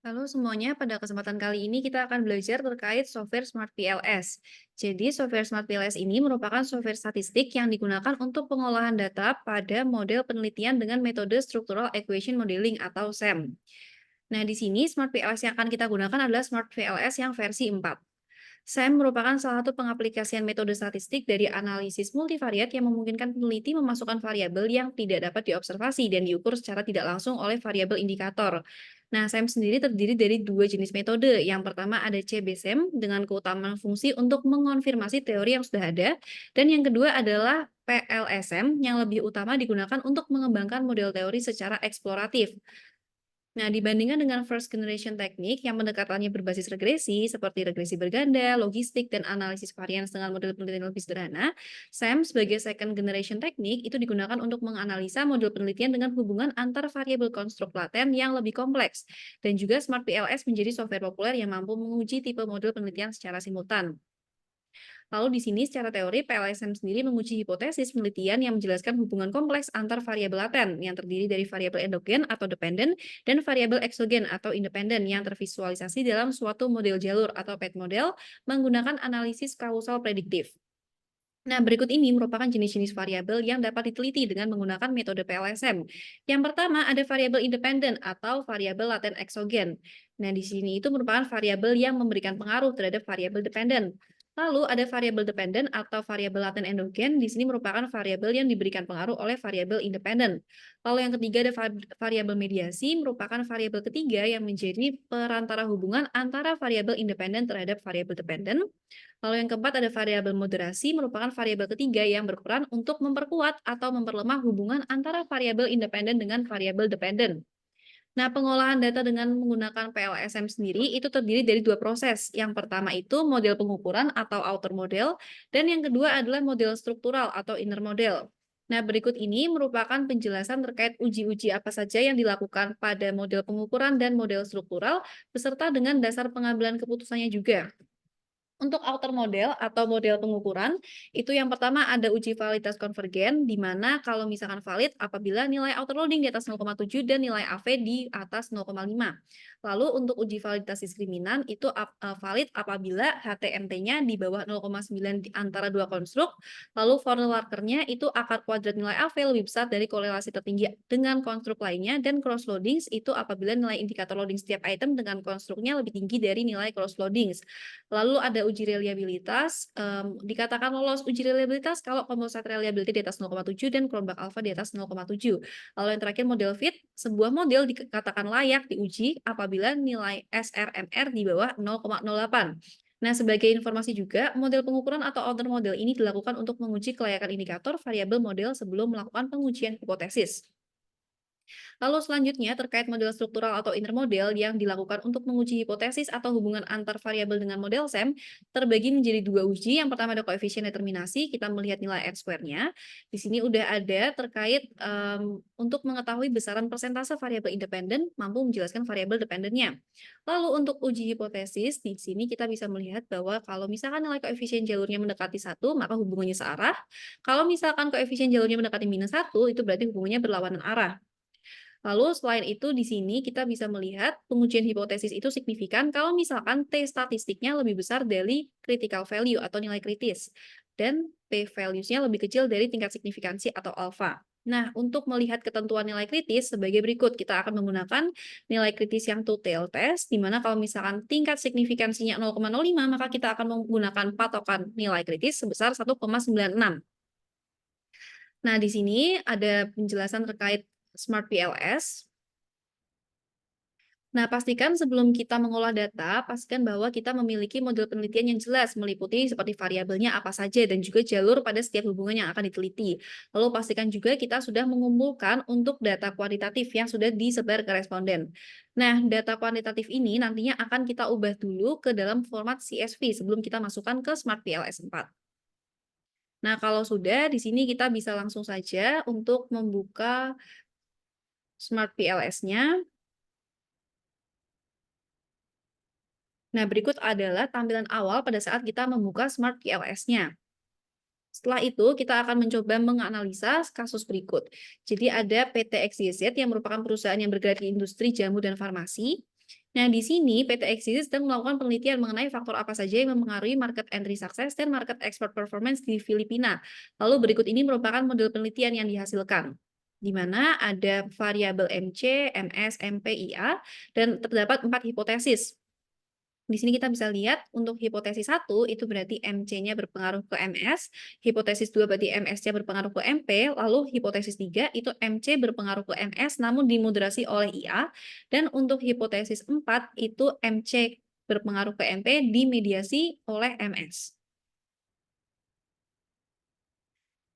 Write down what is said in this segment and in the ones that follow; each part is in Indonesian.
Halo semuanya, pada kesempatan kali ini kita akan belajar terkait software Smart PLS. Jadi, software Smart PLS ini merupakan software statistik yang digunakan untuk pengolahan data pada model penelitian dengan metode Structural Equation Modeling atau SEM. Nah, di sini Smart PLS yang akan kita gunakan adalah Smart PLS yang versi 4. SEM merupakan salah satu pengaplikasian metode statistik dari analisis multivariat yang memungkinkan peneliti memasukkan variabel yang tidak dapat diobservasi dan diukur secara tidak langsung oleh variabel indikator. Nah, SEM sendiri terdiri dari dua jenis metode. Yang pertama ada CBSEM dengan keutamaan fungsi untuk mengonfirmasi teori yang sudah ada, dan yang kedua adalah PLSM yang lebih utama digunakan untuk mengembangkan model teori secara eksploratif. Nah, dibandingkan dengan first generation teknik yang pendekatannya berbasis regresi, seperti regresi berganda, logistik, dan analisis varians dengan model penelitian lebih sederhana, SEM sebagai second generation teknik itu digunakan untuk menganalisa model penelitian dengan hubungan antar variabel konstruk laten yang lebih kompleks. Dan juga Smart PLS menjadi software populer yang mampu menguji tipe model penelitian secara simultan. Lalu di sini secara teori PLSM sendiri menguji hipotesis penelitian yang menjelaskan hubungan kompleks antar variabel laten yang terdiri dari variabel endogen atau dependen dan variabel eksogen atau independen yang tervisualisasi dalam suatu model jalur atau PET model menggunakan analisis kausal prediktif. Nah, berikut ini merupakan jenis-jenis variabel yang dapat diteliti dengan menggunakan metode PLSM. Yang pertama ada variabel independen atau variabel laten eksogen. Nah, di sini itu merupakan variabel yang memberikan pengaruh terhadap variabel dependen. Lalu ada variabel dependen atau variabel laten endogen. Di sini merupakan variabel yang diberikan pengaruh oleh variabel independen. Lalu yang ketiga ada variabel mediasi, merupakan variabel ketiga yang menjadi perantara hubungan antara variabel independen terhadap variabel dependen. Lalu yang keempat ada variabel moderasi, merupakan variabel ketiga yang berperan untuk memperkuat atau memperlemah hubungan antara variabel independen dengan variabel dependen. Nah, pengolahan data dengan menggunakan PLSM sendiri itu terdiri dari dua proses. Yang pertama itu model pengukuran atau outer model, dan yang kedua adalah model struktural atau inner model. Nah, berikut ini merupakan penjelasan terkait uji-uji apa saja yang dilakukan pada model pengukuran dan model struktural, beserta dengan dasar pengambilan keputusannya juga. Untuk outer model atau model pengukuran, itu yang pertama ada uji validitas konvergen, di mana kalau misalkan valid apabila nilai outer loading di atas 0,7 dan nilai AV di atas 0,5. Lalu untuk uji validitas diskriminan itu valid apabila HTMT-nya di bawah 0,9 di antara dua konstruk, lalu Fornell markernya itu akar kuadrat nilai AV lebih besar dari korelasi tertinggi dengan konstruk lainnya, dan cross loadings itu apabila nilai indikator loading setiap item dengan konstruknya lebih tinggi dari nilai cross loadings. Lalu ada uji reliabilitas, dikatakan lolos uji reliabilitas kalau composite reliability di atas 0,7 dan Cronbach alpha di atas 0,7. Lalu yang terakhir model fit, sebuah model dikatakan layak diuji apabila nilai SRMR di bawah 0,08. Nah, sebagai informasi juga, model pengukuran atau outer model ini dilakukan untuk menguji kelayakan indikator variabel model sebelum melakukan pengujian hipotesis. Lalu selanjutnya terkait model struktural atau inner model yang dilakukan untuk menguji hipotesis atau hubungan antar variabel dengan model SEM terbagi menjadi dua uji. Yang pertama ada koefisien determinasi, kita melihat nilai R square-nya. Di sini udah ada terkait untuk mengetahui besaran persentase variabel independen mampu menjelaskan variabel dependennya. Lalu untuk uji hipotesis, di sini kita bisa melihat bahwa kalau misalkan nilai koefisien jalurnya mendekati satu, maka hubungannya searah. Kalau misalkan koefisien jalurnya mendekati minus satu, itu berarti hubungannya berlawanan arah. Lalu selain itu di sini kita bisa melihat pengujian hipotesis itu signifikan kalau misalkan T statistiknya lebih besar dari critical value atau nilai kritis dan P values-nya lebih kecil dari tingkat signifikansi atau alfa. Nah, untuk melihat ketentuan nilai kritis sebagai berikut, kita akan menggunakan nilai kritis yang two-tailed test, di mana kalau misalkan tingkat signifikansinya 0,05, maka kita akan menggunakan patokan nilai kritis sebesar 1,96. Nah, di sini ada penjelasan terkait Smart PLS. Nah, pastikan sebelum kita mengolah data, pastikan bahwa kita memiliki model penelitian yang jelas, meliputi seperti variabelnya apa saja dan juga jalur pada setiap hubungan yang akan diteliti. Lalu pastikan juga kita sudah mengumpulkan untuk data kuantitatif yang sudah disebar ke responden. Nah, data kuantitatif ini nantinya akan kita ubah dulu ke dalam format CSV sebelum kita masukkan ke Smart PLS 4. Nah, kalau sudah, di sini kita bisa langsung saja untuk membuka Smart PLS-nya. Nah, berikut adalah tampilan awal pada saat kita membuka Smart PLS-nya. Setelah itu, kita akan mencoba menganalisa kasus berikut. Jadi ada PT XYZ yang merupakan perusahaan yang bergerak di industri jamu dan farmasi. Nah, di sini PT XYZ sedang melakukan penelitian mengenai faktor apa saja yang mempengaruhi market entry sukses dan market export performance di Filipina. Lalu berikut ini merupakan model penelitian yang dihasilkan, di mana ada variabel MC, MS, MP, IA, dan terdapat 4 hipotesis. Di sini kita bisa lihat untuk hipotesis 1 itu berarti MC-nya berpengaruh ke MS, hipotesis 2 berarti MS-nya berpengaruh ke MP, lalu hipotesis 3 itu MC berpengaruh ke MS namun dimoderasi oleh IA, dan untuk hipotesis 4 itu MC berpengaruh ke MP dimediasi oleh MS.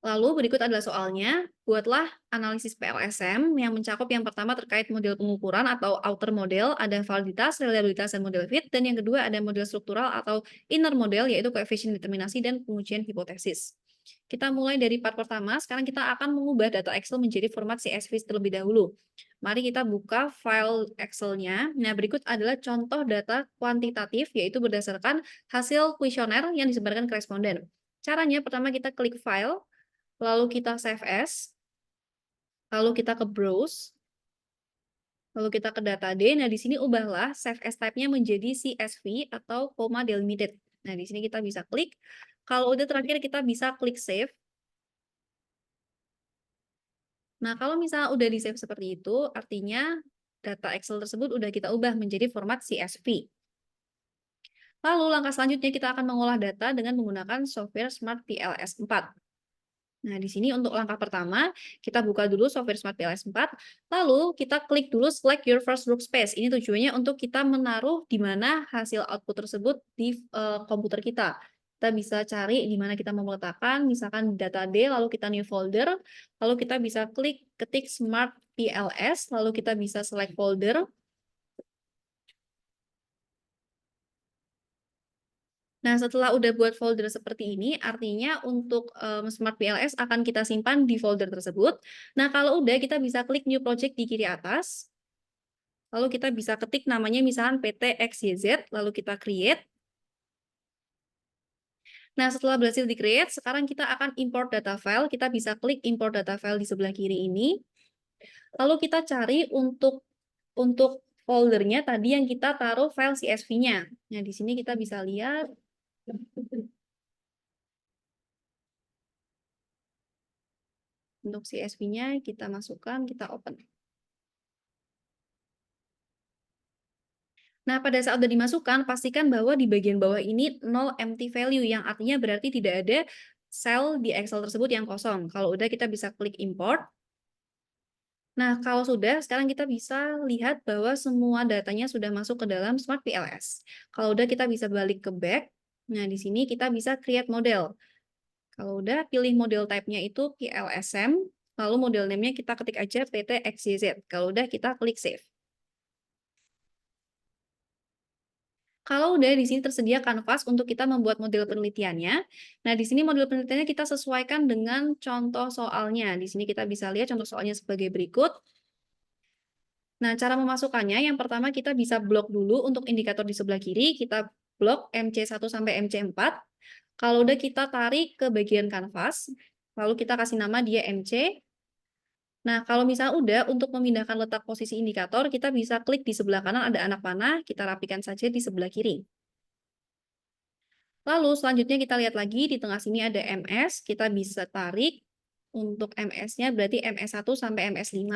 Lalu berikut adalah soalnya, buatlah analisis PLSM yang mencakup yang pertama terkait model pengukuran atau outer model, ada validitas, reliabilitas, dan model fit, dan yang kedua ada model struktural atau inner model, yaitu koefisien determinasi dan pengujian hipotesis. Kita mulai dari part pertama, sekarang kita akan mengubah data Excel menjadi format CSV terlebih dahulu. Mari kita buka file Excel-nya. Nah, berikut adalah contoh data kuantitatif, yaitu berdasarkan hasil kuesioner yang disebarkan ke responden. Caranya, pertama kita klik file, lalu kita save as, lalu kita ke browse, lalu kita ke data D. Nah, di sini ubahlah save as type-nya menjadi CSV atau comma delimited. Nah, di sini kita bisa klik. Kalau udah terakhir kita bisa klik save. Nah, kalau misalnya udah di save seperti itu, artinya data Excel tersebut udah kita ubah menjadi format CSV. Lalu langkah selanjutnya kita akan mengolah data dengan menggunakan software Smart PLS 4. Nah, di sini untuk langkah pertama, kita buka dulu software Smart PLS 4, lalu kita klik dulu select your first workspace. Ini tujuannya untuk kita menaruh di mana hasil output tersebut di komputer kita. Kita bisa cari di mana kita mau meletakkan, misalkan data D, lalu kita new folder, lalu kita bisa klik ketik Smart PLS, lalu kita bisa select folder. Nah, setelah udah buat folder seperti ini, artinya untuk Smart PLS akan kita simpan di folder tersebut. Nah, kalau udah kita bisa klik New Project di kiri atas, lalu kita bisa ketik namanya misalkan PT XYZ, lalu kita create. Nah, setelah berhasil di-create, sekarang kita akan import data file. Kita bisa klik import data file di sebelah kiri ini. Lalu kita cari untuk foldernya tadi yang kita taruh file CSV-nya. Nah, di sini kita bisa lihat. Untuk CSV-nya kita masukkan, kita open. Nah, pada saat sudah dimasukkan, pastikan bahwa di bagian bawah ini 0 empty value, yang artinya berarti tidak ada sel di Excel tersebut yang kosong. Kalau udah, kita bisa klik import. Nah, kalau sudah, sekarang kita bisa lihat bahwa semua datanya sudah masuk ke dalam Smart PLS. Kalau udah, kita bisa balik ke back. Nah, di sini kita bisa create model. Kalau udah, pilih model type-nya itu PLSM, lalu model name-nya kita ketik aja PT XYZ. Kalau udah, kita klik save. Kalau udah di sini tersedia kanvas untuk kita membuat model penelitiannya. Nah, di sini model penelitiannya kita sesuaikan dengan contoh soalnya. Di sini kita bisa lihat contoh soalnya sebagai berikut. Nah, cara memasukkannya yang pertama kita bisa blok dulu untuk indikator di sebelah kiri, kita blok MC1 sampai MC4. Kalau udah kita tarik ke bagian kanvas, lalu kita kasih nama dia MC. Nah, kalau misalnya udah, untuk memindahkan letak posisi indikator, kita bisa klik di sebelah kanan ada anak panah, kita rapikan saja di sebelah kiri. Lalu selanjutnya kita lihat lagi di tengah sini ada MS, kita bisa tarik untuk MS-nya berarti MS1 sampai MS5,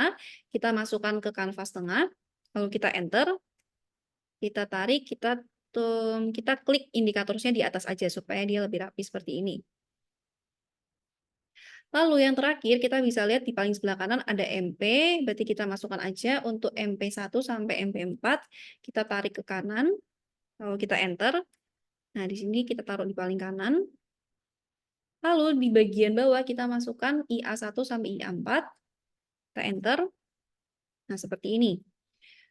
kita masukkan ke kanvas tengah, lalu kita enter, kita tarik, kita klik indikatornya di atas aja supaya dia lebih rapi seperti ini. Lalu yang terakhir kita bisa lihat di paling sebelah kanan ada MP, berarti kita masukkan aja untuk MP1 sampai MP4, kita tarik ke kanan, lalu kita enter. Nah, di sini kita taruh di paling kanan. Lalu di bagian bawah kita masukkan IA1 sampai IA4, kita enter. Nah, seperti ini.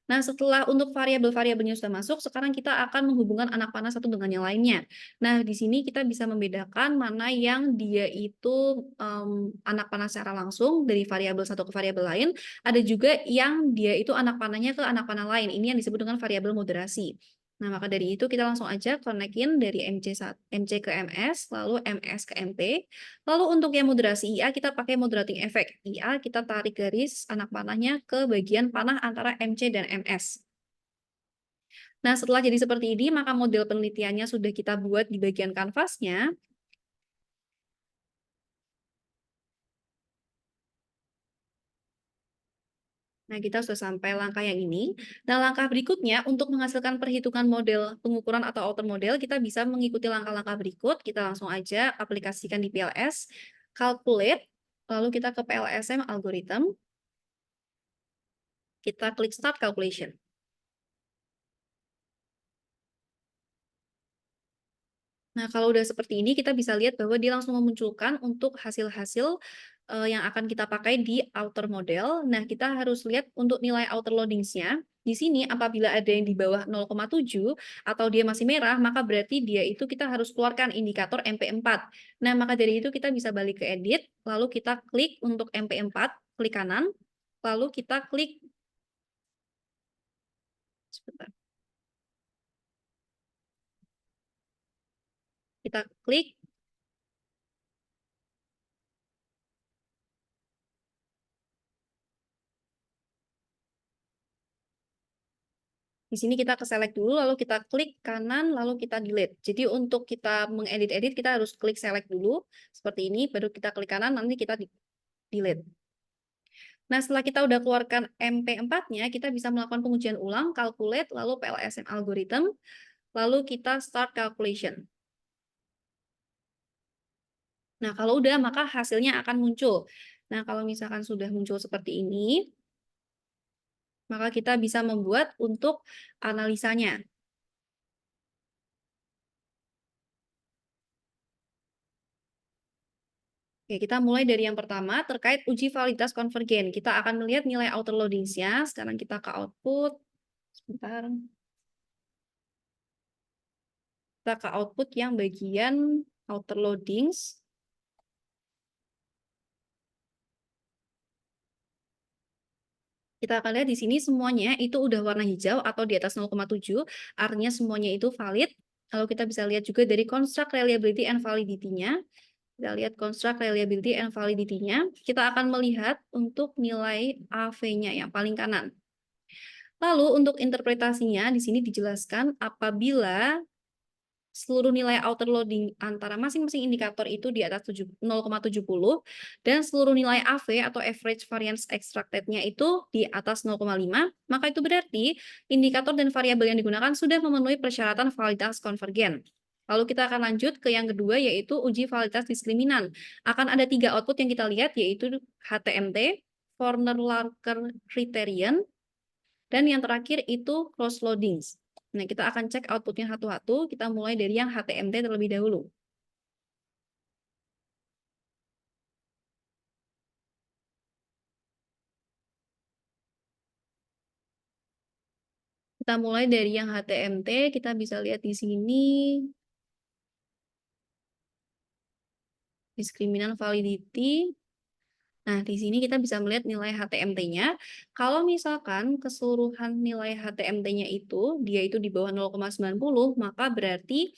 Nah, setelah untuk variabel-variabelnya sudah masuk, sekarang kita akan menghubungkan anak panah satu dengan yang lainnya. Nah, di sini kita bisa membedakan mana yang dia itu anak panah secara langsung dari variabel satu ke variabel lain. Ada juga yang dia itu anak panahnya ke anak panah lain. Ini yang disebut dengan variabel moderasi. Nah, maka dari itu kita langsung aja connect-in dari MC ke MS, lalu MS ke MP. Lalu untuk yang moderasi IA, kita pakai moderating effect. IA kita tarik garis anak panahnya ke bagian panah antara MC dan MS. Nah, setelah jadi seperti ini, maka model penelitiannya sudah kita buat di bagian kanvasnya. Nah, kita sudah sampai langkah yang ini. Nah, langkah berikutnya untuk menghasilkan perhitungan model pengukuran atau outer model, kita bisa mengikuti langkah-langkah berikut. Kita langsung aja aplikasikan di PLS, calculate, lalu kita ke PLSM algorithm, kita klik start calculation. Nah, kalau udah seperti ini, kita bisa lihat bahwa dia langsung memunculkan untuk hasil-hasil yang akan kita pakai di outer model. Nah, kita harus lihat untuk nilai outer loadings-nya. Di sini, apabila ada yang di bawah 0,7 atau dia masih merah, maka berarti dia itu kita harus keluarkan indikator MP4. Nah, maka dari itu kita bisa balik ke edit, lalu kita klik untuk MP4, klik kanan, lalu kita klik, sebentar, kita klik. Di sini kita ke select dulu, lalu kita klik kanan, lalu kita delete. Jadi untuk kita mengedit-edit, kita harus klik select dulu, seperti ini, baru kita klik kanan, nanti kita delete. Nah, setelah kita udah keluarkan MP4-nya, kita bisa melakukan pengujian ulang, calculate, lalu PLSM algorithm, lalu kita start calculation. Nah, kalau udah, maka hasilnya akan muncul. Nah, kalau misalkan sudah muncul seperti ini, maka kita bisa membuat untuk analisanya. Oke, kita mulai dari yang pertama terkait uji validitas konvergen. Kita akan melihat nilai outer loadings-nya. Sekarang kita ke output. Sebentar. Kita ke output yang bagian outer loadings. Kita akan lihat di sini semuanya itu udah warna hijau atau di atas 0,7. Artinya semuanya itu valid. Lalu kita bisa lihat juga dari construct reliability and validity-nya. Kita lihat construct reliability and validity-nya. Kita akan melihat untuk nilai AV-nya yang paling kanan. Lalu untuk interpretasinya di sini dijelaskan apabila seluruh nilai outer loading antara masing-masing indikator itu di atas 0,70 dan seluruh nilai AV atau average variance extracted-nya itu di atas 0,5, maka itu berarti indikator dan variabel yang digunakan sudah memenuhi persyaratan validitas konvergen. Lalu kita akan lanjut ke yang kedua, yaitu uji validitas diskriminan. Akan ada 3 output yang kita lihat, yaitu HTMT, Forner-Larker criterion, dan yang terakhir itu cross loadings. Nah, kita akan cek outputnya satu-satu. Kita mulai dari yang HTMT terlebih dahulu. Kita mulai dari yang HTMT, kita bisa lihat di sini diskriminan validity. Nah, di sini kita bisa melihat nilai HTMT-nya. Kalau misalkan keseluruhan nilai HTMT-nya itu, dia itu di bawah 0,90, maka berarti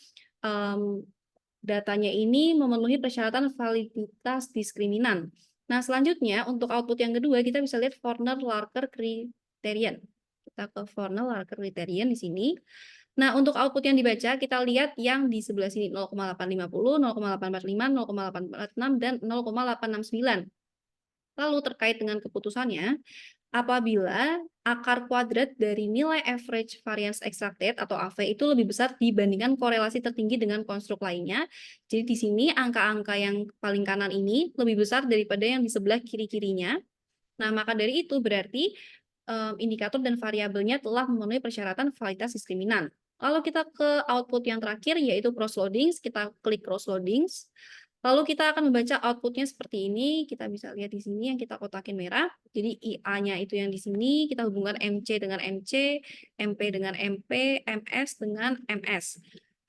datanya ini memenuhi persyaratan validitas diskriminan. Nah, selanjutnya untuk output yang kedua, kita bisa lihat Forner-Larker criterion. Kita ke Forner-Larker criterion di sini. Nah, untuk output yang dibaca, kita lihat yang di sebelah sini 0,850, 0,845, 0,846, dan 0,869. Lalu terkait dengan keputusannya, apabila akar kuadrat dari nilai average variance extracted atau AV itu lebih besar dibandingkan korelasi tertinggi dengan konstruk lainnya. Jadi di sini angka-angka yang paling kanan ini lebih besar daripada yang di sebelah kiri-kirinya. Nah, maka dari itu berarti indikator dan variabelnya telah memenuhi persyaratan validitas diskriminan. Kalau kita ke output yang terakhir yaitu cross loadings, kita klik cross loadings. Lalu kita akan membaca outputnya seperti ini. Kita bisa lihat di sini yang kita kotakin merah. Jadi IA-nya itu yang di sini, kita hubungkan MC dengan MC, MP dengan MP, MS dengan MS.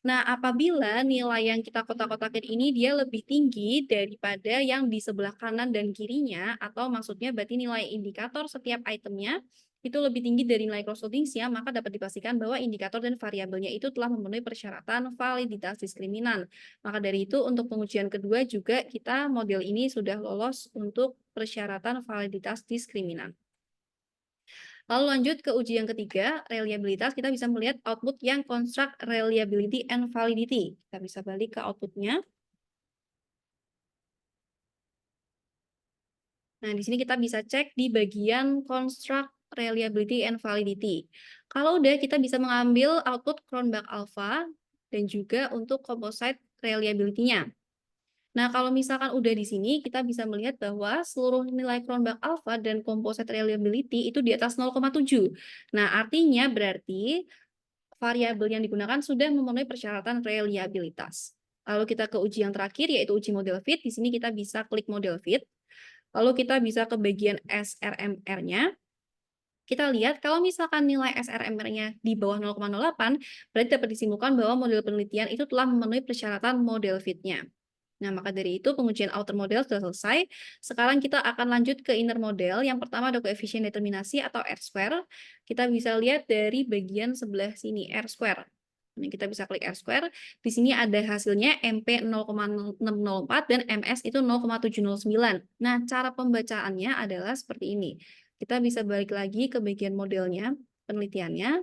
Nah, apabila nilai yang kita kotak-kotakin ini dia lebih tinggi daripada yang di sebelah kanan dan kirinya, atau maksudnya berarti nilai indikator setiap itemnya itu lebih tinggi dari nilai cross loadings-nya, maka dapat dipastikan bahwa indikator dan variabelnya itu telah memenuhi persyaratan validitas diskriminan. Maka dari itu, untuk pengujian kedua juga kita model ini sudah lolos untuk persyaratan validitas diskriminan. Lalu lanjut ke uji yang ketiga, reliabilitas, kita bisa melihat output yang construct reliability and validity. Kita bisa balik ke outputnya. Nah, di sini kita bisa cek di bagian construct reliability and validity. Kalau udah, kita bisa mengambil output Cronbach alpha dan juga untuk composite reliability-nya. Nah, kalau misalkan udah di sini, kita bisa melihat bahwa seluruh nilai Cronbach alpha dan composite reliability itu di atas 0,7. Nah, artinya berarti variabel yang digunakan sudah memenuhi persyaratan reliabilitas. Lalu kita ke uji yang terakhir, yaitu uji model fit. Di sini kita bisa klik model fit. Lalu kita bisa ke bagian SRMR-nya. Kita lihat kalau misalkan nilai SRMR-nya di bawah 0,08, berarti dapat disimpulkan bahwa model penelitian itu telah memenuhi persyaratan model fit-nya. Nah, maka dari itu pengujian outer model sudah selesai. Sekarang kita akan lanjut ke inner model. Yang pertama ada koefisien determinasi atau R-square. Kita bisa lihat dari bagian sebelah sini, R-square. Nah, kita bisa klik R-square. Di sini ada hasilnya MP 0,604 dan MS itu 0,709. Nah, cara pembacaannya adalah seperti ini. Kita bisa balik lagi ke bagian modelnya, penelitiannya.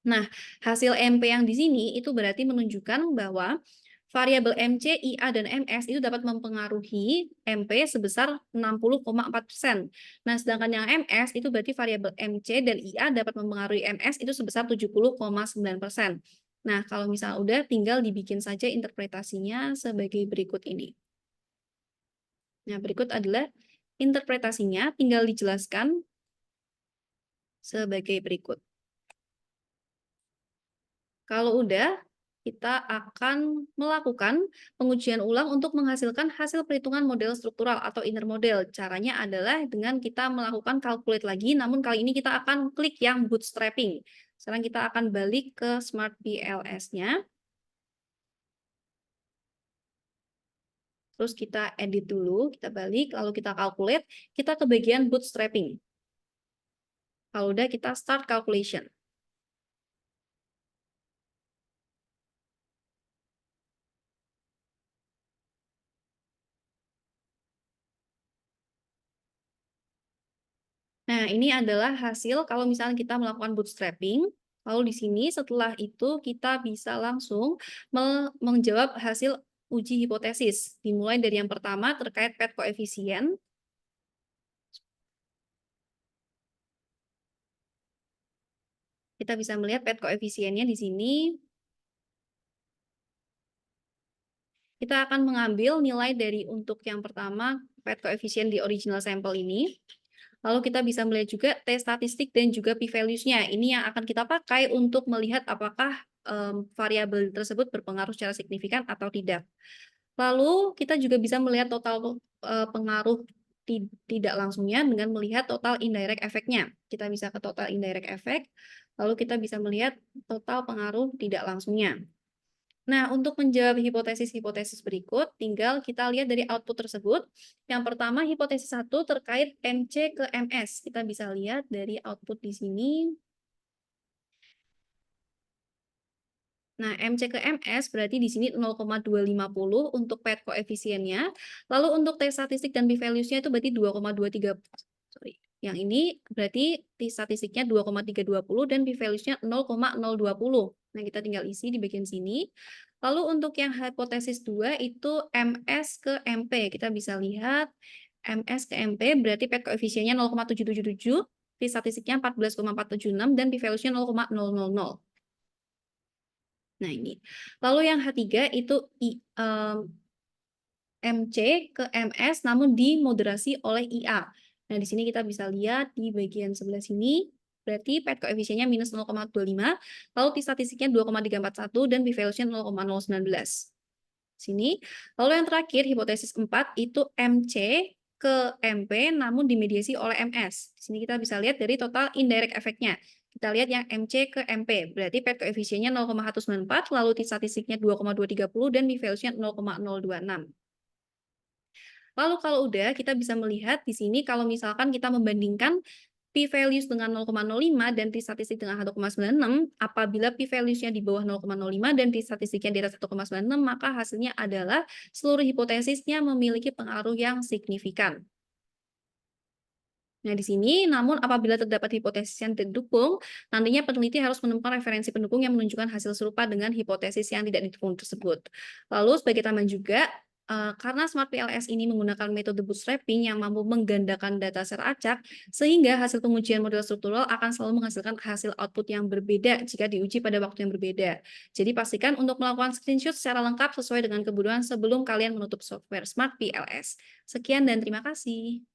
Nah, hasil MP yang di sini itu berarti menunjukkan bahwa variabel MC, IA, dan MS itu dapat mempengaruhi MP sebesar 60,4%. Nah, sedangkan yang MS itu berarti variabel MC dan IA dapat mempengaruhi MS itu sebesar 70,9%. Nah, kalau misalnya udah, tinggal dibikin saja interpretasinya sebagai berikut ini. Nah, berikut adalah interpretasinya, tinggal dijelaskan sebagai berikut. Kalau udah, kita akan melakukan pengujian ulang untuk menghasilkan hasil perhitungan model struktural atau inner model. Caranya adalah dengan kita melakukan calculate lagi, namun kali ini kita akan klik yang bootstrapping. Sekarang kita akan balik ke Smart PLS-nya. Terus kita edit dulu, kita balik, lalu kita calculate, kita ke bagian bootstrapping. Kalau udah, kita start calculation. Nah, ini adalah hasil kalau misalnya kita melakukan bootstrapping. Lalu di sini setelah itu kita bisa langsung menjawab hasil uji hipotesis. Dimulai dari yang pertama terkait PET koefisien. Kita bisa melihat PET koefisiennya di sini. Kita akan mengambil nilai dari untuk yang pertama PET koefisien di original sampel ini. Lalu kita bisa melihat juga t-statistik dan juga p-values-nya. Ini yang akan kita pakai untuk melihat apakah variabel tersebut berpengaruh secara signifikan atau tidak. Lalu kita juga bisa melihat total pengaruh tidak langsungnya dengan melihat total indirect effect-nya. Kita bisa ke total indirect effect, lalu kita bisa melihat total pengaruh tidak langsungnya. Nah, untuk menjawab hipotesis-hipotesis berikut, tinggal kita lihat dari output tersebut. Yang pertama, hipotesis 1 terkait MC ke MS. Kita bisa lihat dari output di sini. Nah, MC ke MS berarti di sini 0,250 untuk PET koefisiennya. Lalu untuk T statistik dan p-values-nya itu berarti 2,23. Sorry. Yang ini berarti T statistiknya 2,320 dan p-values-nya 0,020. Nah, kita tinggal isi di bagian sini. Lalu untuk yang hipotesis 2 itu MS ke MP. Kita bisa lihat MS ke MP berarti PET koefisiennya 0,777, T statistiknya 14,476 dan p-values-nya 0,000. Nah, ini. Lalu yang H3 itu MC ke MS namun dimoderasi oleh IA. Nah, di sini kita bisa lihat di bagian sebelah sini, berarti PET koefisiennya minus 0,25, lalu T statistiknya 2,341 dan p-values-nya 0,019. Sini. Lalu yang terakhir, hipotesis 4 itu MC ke MP namun dimediasi oleh MS. Di sini kita bisa lihat dari total indirect effect-nya. Kita lihat yang MC ke MP, berarti PET koefisiennya 0,194, lalu T statistiknya 2,230 dan p-values-nya 0,026. Lalu kalau udah, kita bisa melihat di sini kalau misalkan kita membandingkan p-values dengan 0,05 dan t-statistik dengan 1,96, apabila p-values-nya di bawah 0,05 dan t-statistiknya di atas 1,96, maka hasilnya adalah seluruh hipotesisnya memiliki pengaruh yang signifikan. Nah, di sini, namun apabila terdapat hipotesis yang tidak didukung, nantinya peneliti harus menemukan referensi pendukung yang menunjukkan hasil serupa dengan hipotesis yang tidak didukung tersebut. Lalu, sebagai tambahan juga, karena Smart PLS ini menggunakan metode bootstrapping yang mampu menggandakan data secara acak, sehingga hasil pengujian model struktural akan selalu menghasilkan hasil output yang berbeda jika diuji pada waktu yang berbeda. Jadi, pastikan untuk melakukan screenshot secara lengkap sesuai dengan kebutuhan sebelum kalian menutup software Smart PLS. Sekian dan terima kasih.